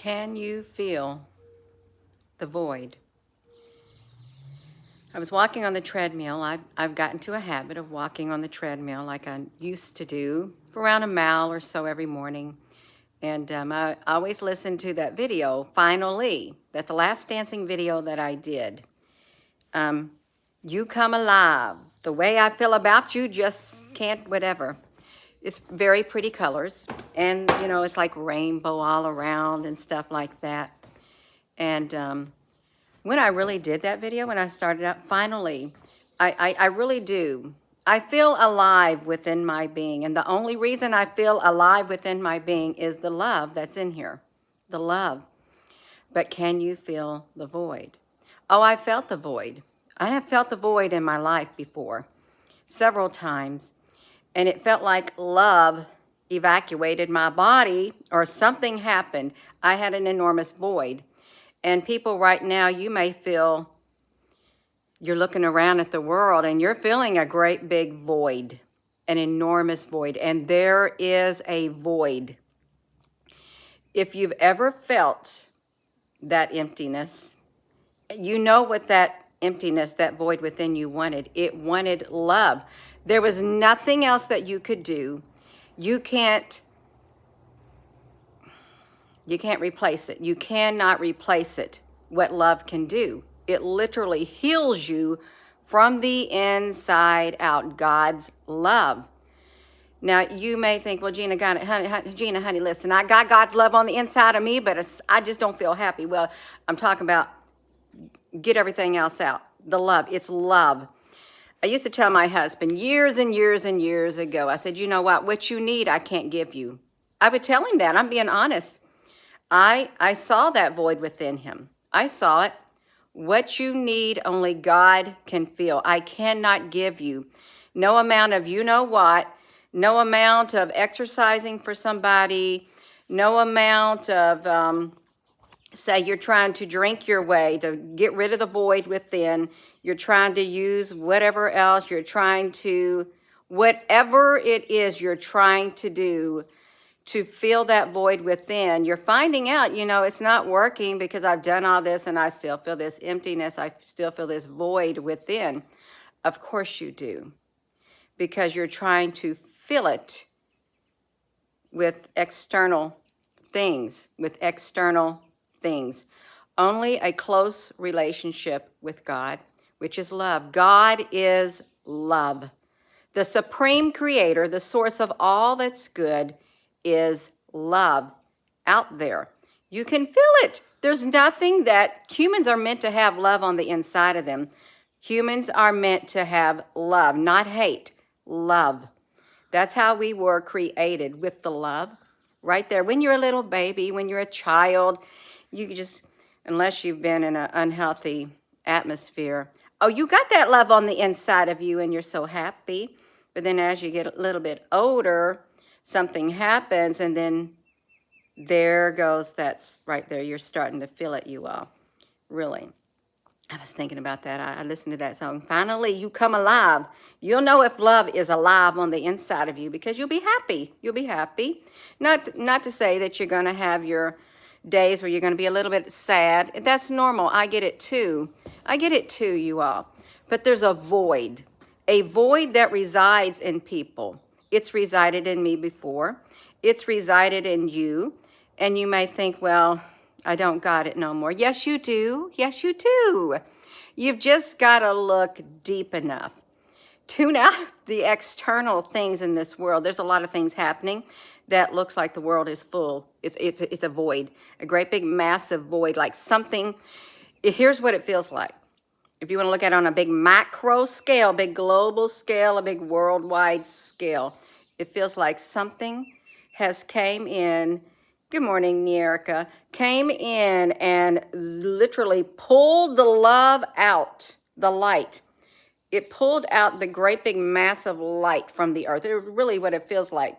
Can you feel the void? I was walking on the treadmill. I've gotten to a habit of walking on the treadmill like I used to do for around a mile or so every morning. And I always listen to that video, Finally. That's the last dancing video that I did. You come alive. The way I feel about you just can't, whatever. It's very pretty colors. And, you know, it's like rainbow all around and stuff like that. And when I really did that video, when I started out, finally, I really do. I feel alive within my being. And the only reason I feel alive within my being is the love that's in here. The love. But can you feel the void? Oh, I felt the void. I have felt the void in my life before, several times. And it felt like love evacuated my body or something happened. I had an enormous void. And people right now, you may feel you're looking around at the world and you're feeling a great big void, an enormous void. And there is a void. If you've ever felt that emptiness, you know what that emptiness, that void within you wanted. It wanted love. There was nothing else that you could do. You can't replace it. You cannot replace it, what love can do. It literally heals you from the inside out, God's love. Now, you may think, well, Gina, honey, listen, I got God's love on the inside of me, but I just don't feel happy. Well, I'm talking about get everything else out. The love, it's love. I used to tell my husband years and years and years ago, I said, you know what you need, I can't give you. I would tell him that, I'm being honest. I saw that void within him. I saw it. What you need, only God can fill. I cannot give you. No amount of you know what, no amount of exercising for somebody, no amount of, say you're trying to drink your way to get rid of the void within. You're trying to use whatever else. You're trying to, whatever it is you're trying to do to fill that void within, you're finding out, you know, it's not working because I've done all this and I still feel this emptiness. I still feel this void within. Of course you do, because you're trying to fill it with external things, Only a close relationship with God, which is love. God is love. The supreme creator, the source of all that's good, is love out there. You can feel it. There's nothing that humans are meant to have love on the inside of them. Humans are meant to have love, not hate, love. That's how we were created, with the love right there. When you're a little baby, when you're a child, you just, unless you've been in an unhealthy atmosphere, oh, you got that love on the inside of you and you're so happy. But then as you get a little bit older, something happens, and then there goes, that's right there. You're starting to feel it, you all. Really. I was thinking about that. I listened to that song. Finally, you come alive. You'll know if love is alive on the inside of you because you'll be happy. You'll be happy. Not to say that you're going to have your days where you're going to be a little bit sad. That's normal. I get it too. You all. But there's a void that resides in people. It's resided in me before. It's resided in you. And you may think, well, I don't got it no more. Yes, you do. Yes, you do. You've just got to look deep enough. Tune out the external things in this world. There's a lot of things happening that looks like the world is full. It's a void, a great big massive void, like something. Here's what it feels like. If you want to look at it on a big macro scale, big global scale, a big worldwide scale, it feels like something has came in. Good morning, Nierka. Came in and literally pulled the love out, the light. It pulled out the great big massive light from the earth. It's really what it feels like.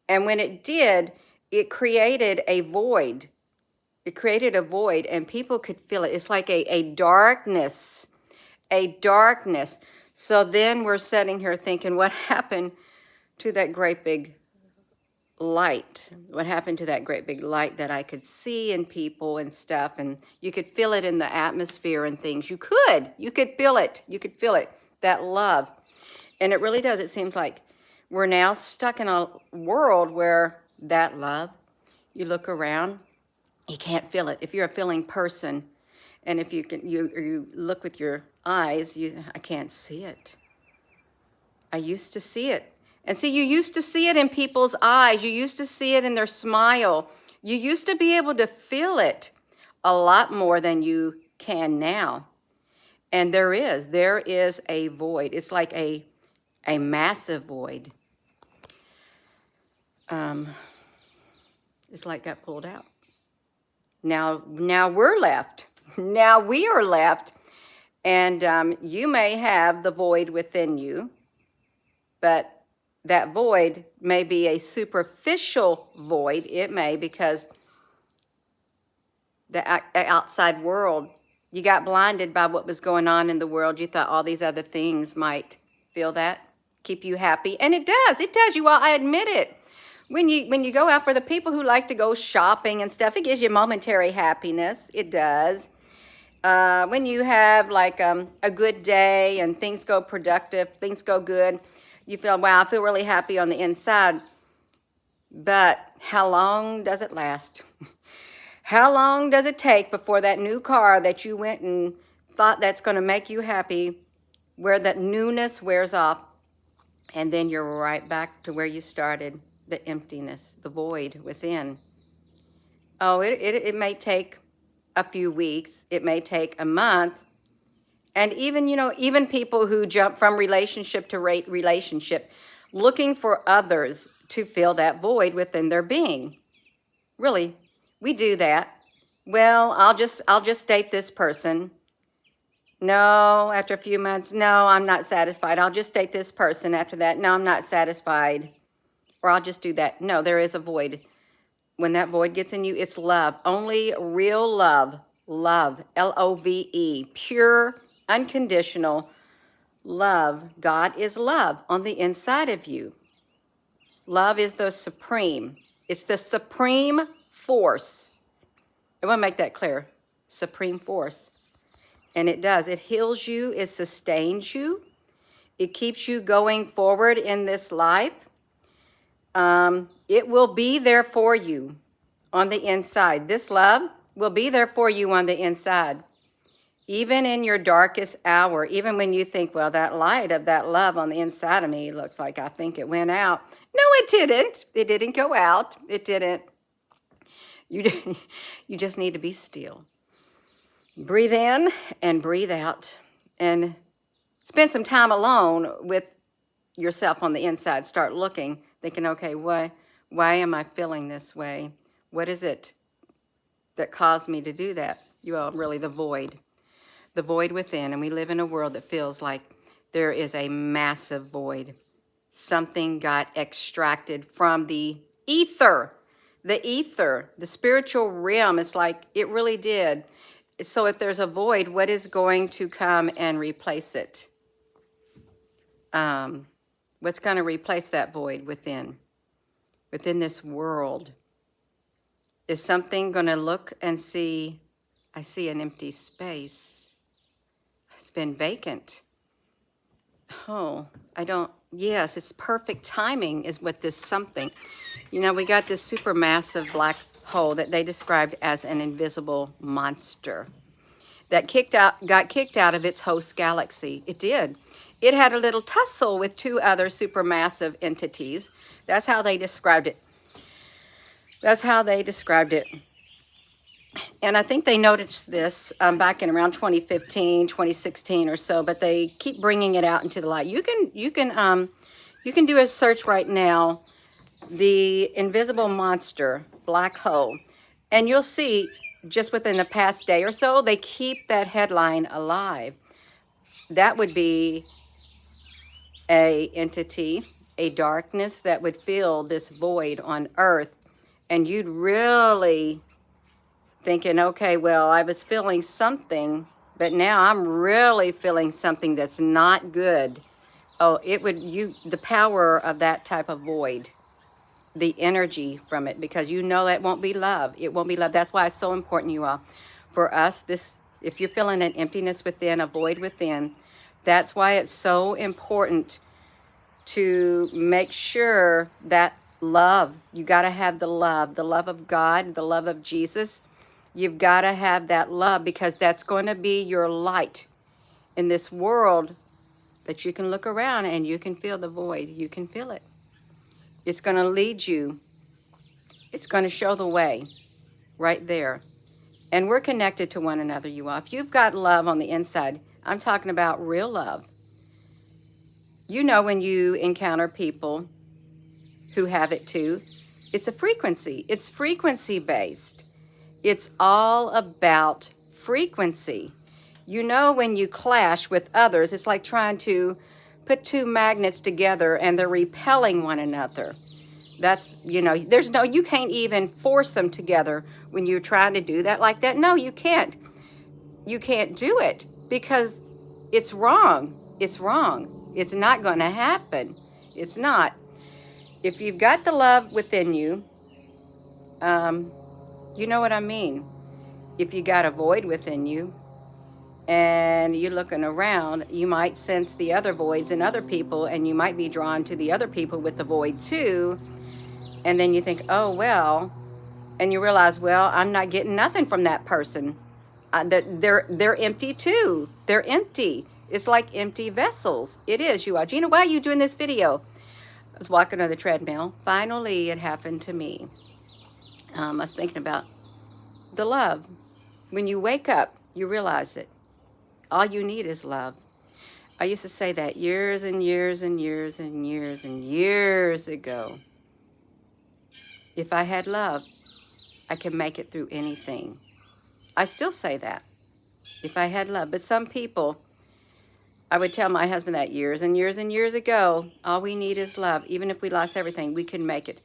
And when it did, it created a void. It created a void and people could feel it. It's like a darkness. So then we're sitting here thinking, what happened to that great big light. What happened to that great big light that I could see in people and stuff, and you could feel it in the atmosphere and things. You could feel it. You could feel it, that love. And it really does. It seems like we're now stuck in a world where that love, you look around, you can't feel it. If you're a feeling person, and if you look with your eyes, I can't see it. I used to see it. And see, you used to see it in people's eyes. You used to see it in their smile. You used to be able to feel it a lot more than you can now. And there is a void. It's like a massive void. It's like got pulled out. Now we're left. Now we are left. And you may have the void within you, but that void may be a superficial void. It may, because the outside world, you got blinded by what was going on in the world. You thought all these other things might feel that, keep you happy. And it does. It does. I admit it. When you go out, for the people who like to go shopping and stuff, it gives you momentary happiness. It does. When you have like a good day and things go productive, things go good, you feel, wow, I feel really happy on the inside. But how long does it last? How long does it take before that new car that you went and thought that's going to make you happy, where that newness wears off, and then you're right back to where you started, the emptiness, the void within? Oh, it may take a few weeks. It may take a month. And even people who jump from relationship to relationship, looking for others to fill that void within their being. Really, we do that. Well, I'll just date this person. No, after a few months, no, I'm not satisfied. I'll just date this person after that. No, I'm not satisfied. Or I'll just do that. No, there is a void. When that void gets in you, it's love. Only real love. Love, L-O-V-E, pure, unconditional love. God is love on the inside of you. Love is the supreme. It's the supreme force. I want to make that clear. Supreme force. And it does. It heals you. It sustains you. It keeps you going forward in this life. It will be there for you on the inside. This love will be there for you on the inside. Even in your darkest hour, even when you think, well, that light of that love on the inside of me looks like I think it went out. No, it didn't. It didn't go out. It didn't. You just need to be still. Breathe in and breathe out, and spend some time alone with yourself on the inside. Start looking, thinking, okay, why am I feeling this way? What is it that caused me to do that? Really the void within. And we live in a world that feels like there is a massive void. Something got extracted from the ether, the spiritual realm. It's like it really did. So if there's a void, what is going to come and replace it? What's going to replace that void within this world? Is something going to look and see, I see an empty space. It's been vacant. Oh, yes, it's perfect timing is what this something. We got this supermassive black hole that they described as an invisible monster that got kicked out of its host galaxy. It did. It had a little tussle with two other supermassive entities. That's how they described it. And I think they noticed this back in around 2015, 2016 or so, but they keep bringing it out into the light. You can do a search right now, the invisible monster, black hole, and you'll see just within the past day or so, they keep that headline alive. That would be a entity, a darkness that would fill this void on earth. And you'd really thinking, okay, well, I was feeling something, but now I'm really feeling something that's not good. Oh, the power of that type of void the energy from it, because you know that won't be love. It won't be love. That's why it's so important, you all, for us, this, if you're feeling an emptiness within, a void within, that's why it's so important to make sure that love, you got to have the love of God, the love of Jesus. You've got to have that love, because that's going to be your light in this world, that you can look around and you can feel the void. You can feel it. It's going to lead you. It's going to show the way right there. And we're connected to one another, you all. If you've got love on the inside, I'm talking about real love. You know, when you encounter people who have it too, it's a frequency. It's frequency based. It's all about frequency. You know, when you clash with others, it's like trying to put two magnets together and they're repelling one another. That's, you know, you can't even force them together when you're trying to do that like that. No, you can't. You can't do it, because it's wrong. It's wrong. It's not going to happen. It's not. If you've got the love within you, you know what I mean. If you got a void within you and you're looking around, you might sense the other voids in other people, and you might be drawn to the other people with the void too. And then you think, oh, well, and you realize, well, I'm not getting nothing from that person. They're empty too. They're empty. It's like empty vessels. It is, you are. Gina, why are you doing this video? I was walking on the treadmill. Finally, it happened to me. I was thinking about the love. When you wake up, you realize it. All you need is love. I used to say that years and years and years and years and years ago. If I had love, I can make it through anything. I still say that. If I had love. But some people, I would tell my husband that years and years and years ago, all we need is love. Even if we lost everything, we can make it.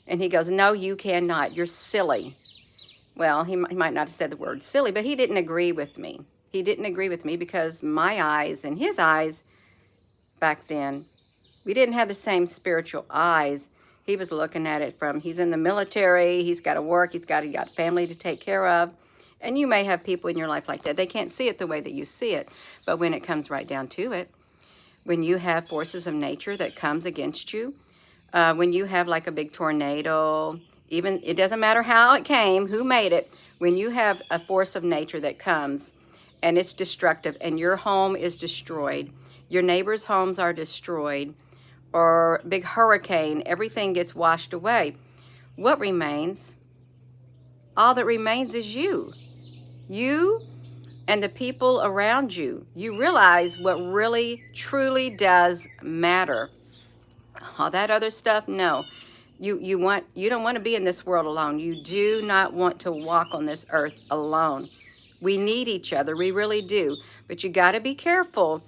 And he goes, no, you cannot. You're silly. Well, he might not have said the word silly, but he didn't agree with me. He didn't agree with me, because my eyes and his eyes back then, we didn't have the same spiritual eyes. He was looking at it from, he's in the military, he's got to work, he's got family to take care of. And you may have people in your life like that. They can't see it the way that you see it. But when it comes right down to it, when you have forces of nature that comes against you, when you have like a big tornado, even, it doesn't matter how it came, who made it, when you have a force of nature that comes and it's destructive, and your home is destroyed, your neighbors' homes are destroyed, or big hurricane, everything gets washed away. What remains? All that remains is you. You and the people around you. You realize what really, truly does matter. All that other stuff, no. You don't want to be in this world alone. You do not want to walk on this earth alone. We need each other, we really do. But you got to be careful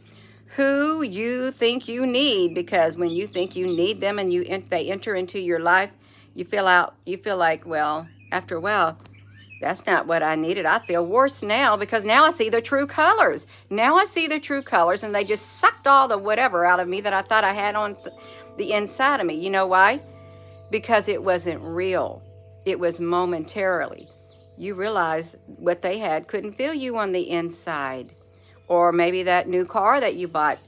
who you think you need, because when you think you need them and they enter into your life, you feel like, well, after a while, that's not what I needed. I feel worse now, because now I see the true colors. Now I see the true colors, and they just sucked all the whatever out of me that I thought I had on the inside of me. You know why? Because it wasn't real. It was momentarily. You realize what they had couldn't fill you on the inside. Or maybe that new car that you bought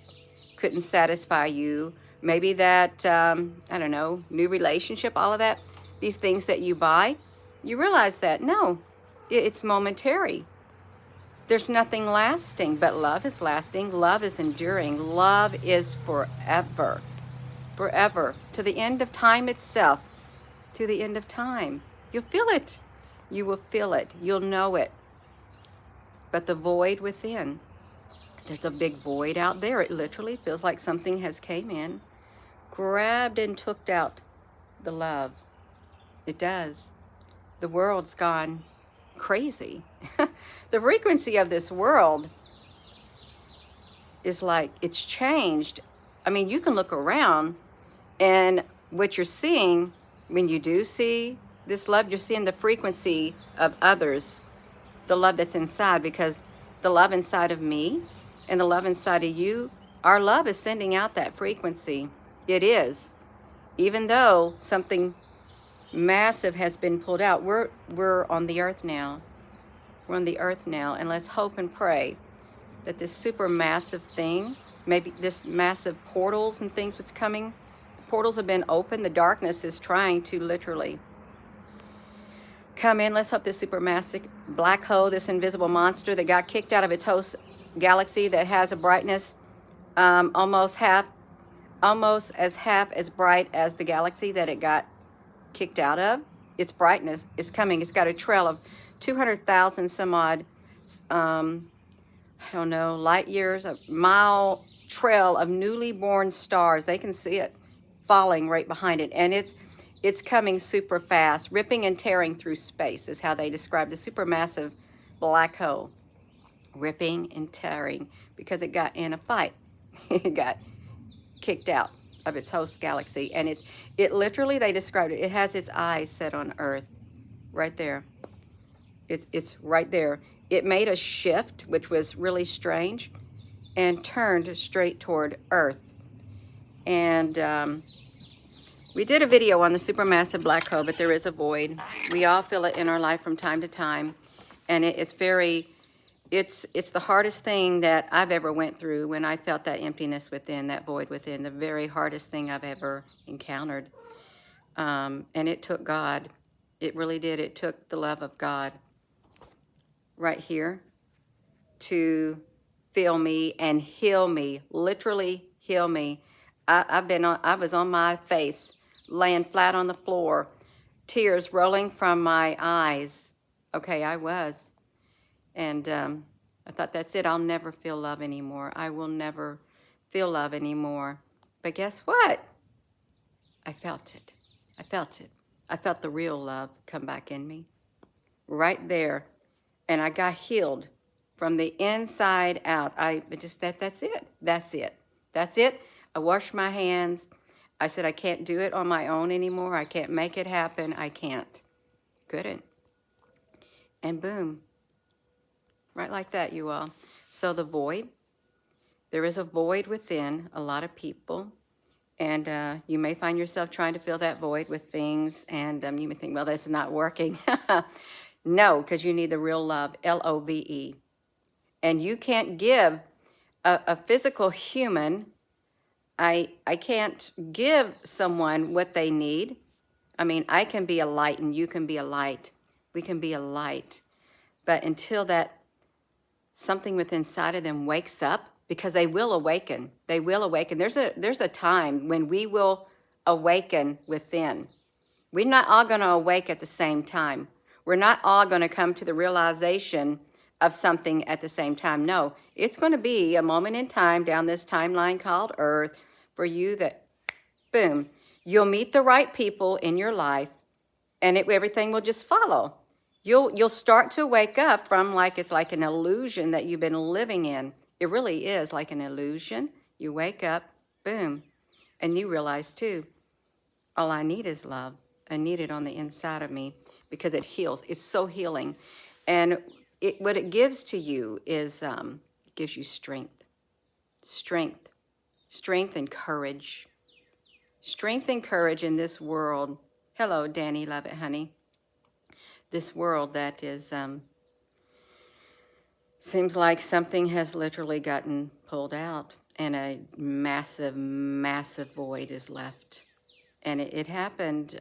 couldn't satisfy you. Maybe that, I don't know, new relationship, all of that. These things that you buy, you realize that, no, it's momentary. There's nothing lasting, but love is lasting. Love is enduring. Love is forever. Forever. To the end of time itself. To the end of time. You'll feel it. You will feel it. You'll know it. But the void within, there's a big void out there. It literally feels like something has came in, grabbed and took out the love. It does. The world's gone crazy. The frequency of this world is like, it's changed. I mean, you can look around, and what you're seeing, when you do see this love, you're seeing the frequency of others, the love that's inside, because the love inside of me and the love inside of you, our love is sending out that frequency. It is. Even though something massive has been pulled out. We're on the earth now. We're on the earth now, and let's hope and pray that this super massive thing, maybe this massive portals and things what's coming, the portals have been opened. The darkness is trying to literally come in. Let's hope this supermassive black hole, this invisible monster that got kicked out of its host galaxy that has a brightness almost as bright as the galaxy that it got kicked out of. Its brightness is coming. It's got a trail of 200,000 some odd, I don't know, light years, a mile trail of newly born stars. They can see it falling right behind it, and it's coming super fast, ripping and tearing through space is how they describe the supermassive black hole. Ripping and tearing because it got in a fight. It got kicked out of its host galaxy, and it literally, they described it, it has its eyes set on Earth right there. It's right there. It made a shift, which was really strange, and turned straight toward Earth. And we did a video on the supermassive black hole, but there is a void. We all feel it in our life from time to time, and it's the hardest thing that I've ever went through when I felt that emptiness within, that void within, the very hardest thing I've ever encountered. And it took God. It really did. It took the love of God right here to feel me and heal me, literally heal me. I was on my face, laying flat on the floor, tears rolling from my eyes. Okay, I was. And I thought, that's it. I'll never feel love anymore. I will never feel love anymore. But guess what? I felt it. I felt it. I felt the real love come back in me right there. And I got healed from the inside out. That's it. That's it. That's it. I washed my hands. I said, I can't do it on my own anymore. I can't make it happen. I can't. Couldn't. And boom. Right like that, you all. So the void, there is a void within a lot of people. And you may find yourself trying to fill that void with things. And you may think, well, that's not working. No, because you need the real love, L-O-V-E. And you can't give a physical human, I can't give someone what they need. I mean, I can be a light and you can be a light. We can be a light. But until that something within inside of them wakes up, because they will awaken. They will awaken. There's a time when we will awaken within. We're not all going to awake at the same time. We're not all going to come to the realization of something at the same time. No, it's going to be a moment in time down this timeline called Earth for you that, boom, you'll meet the right people in your life, and everything will just follow. You'll start to wake up from it's like an illusion that you've been living in. It really is like an illusion. You wake up, boom, and you realize too, all I need is love. I need it on the inside of me because it heals. It's so healing. And what it gives to you is, it gives you strength. Strength. Strength and courage. Strength and courage in this world. Hello, Danny, love it, honey. This world that is, seems like something has literally gotten pulled out and a massive, massive void is left. And it happened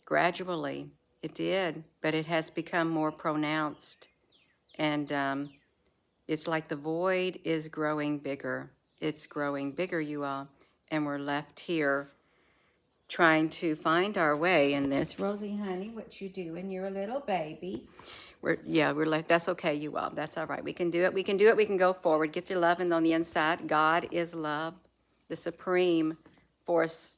gradually. It did, but it has become more pronounced. And it's like the void is growing bigger. It's growing bigger, you all. And we're left here trying to find our way in this. Rosie, honey, what you doing? You're a little baby. We're left. That's okay, you all. That's all right. We can do it. We can do it. We can go forward. Get your loving on the inside. God is love, the supreme force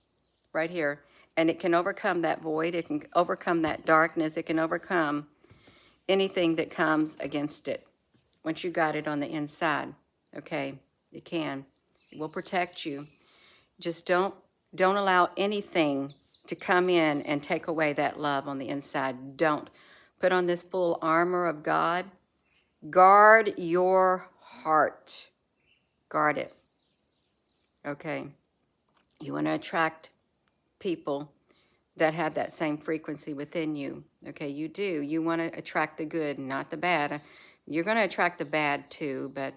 right here. And it can overcome that void. It can overcome that darkness. It can overcome anything that comes against it. Once you got it on the inside, okay, it can. It will protect you. Just don't allow anything to come in and take away that love on the inside. Don't. Put on this full armor of God. Guard your heart. Guard it. Okay. You want to attract people that have that same frequency within you. Okay, you do. You want to attract the good, not the bad. You're going to attract the bad too, but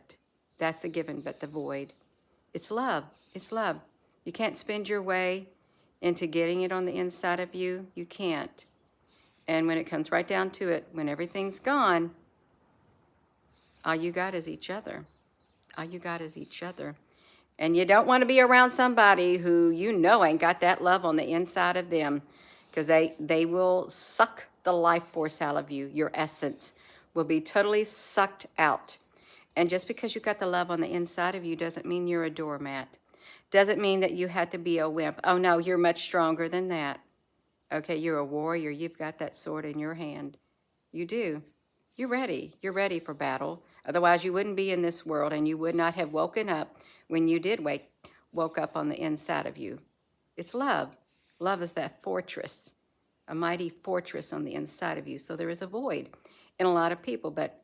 that's a given, but the void. It's love. It's love. You can't spend your way into getting it on the inside of you. You can't. And when it comes right down to it, when everything's gone, all you got is each other. All you got is each other. And you don't want to be around somebody who you know ain't got that love on the inside of them, because they will suck the life force out of you. Your essence will be totally sucked out. And just because you got the love on the inside of you doesn't mean you're a doormat. Doesn't mean that you had to be a wimp. Oh no, you're much stronger than that. Okay, you're a warrior. You've got that sword in your hand. You do. You're ready. You're ready for battle. Otherwise, you wouldn't be in this world, and you would not have woken up when you did woke up on the inside of you. It's love. Love is that fortress, a mighty fortress on the inside of you. So there is a void in a lot of people, but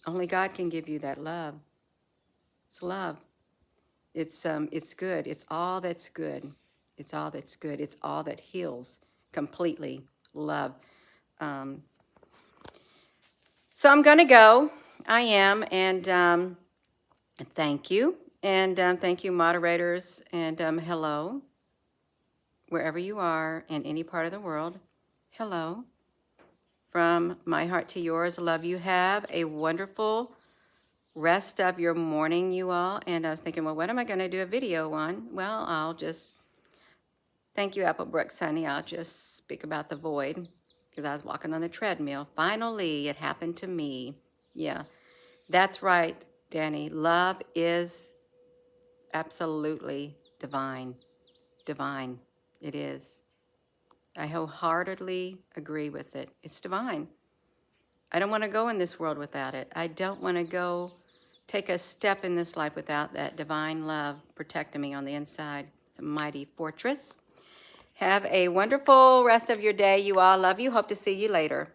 only God can give you that love. It's love. It's good. It's all that's good. It's all that's good. It's all that heals completely. Love. So I'm going to go. I am. And thank you. And thank you, moderators. And hello, wherever you are in any part of the world. Hello. From my heart to yours, love you. Have a wonderful rest of your morning, you all. And I was thinking, well, what am I going to do a video on? Well, I'll just, thank you, Applebrooks, honey. I'll just speak about the void, because I was walking on the treadmill. Finally, it happened to me. Yeah, that's right, Danny. Love is absolutely divine. Divine. It is. I wholeheartedly agree with it. It's divine. I don't want to go in this world without it. I don't want to go take a step in this life without that divine love protecting me on the inside. It's a mighty fortress. Have a wonderful rest of your day. You all, love you. Hope to see you later.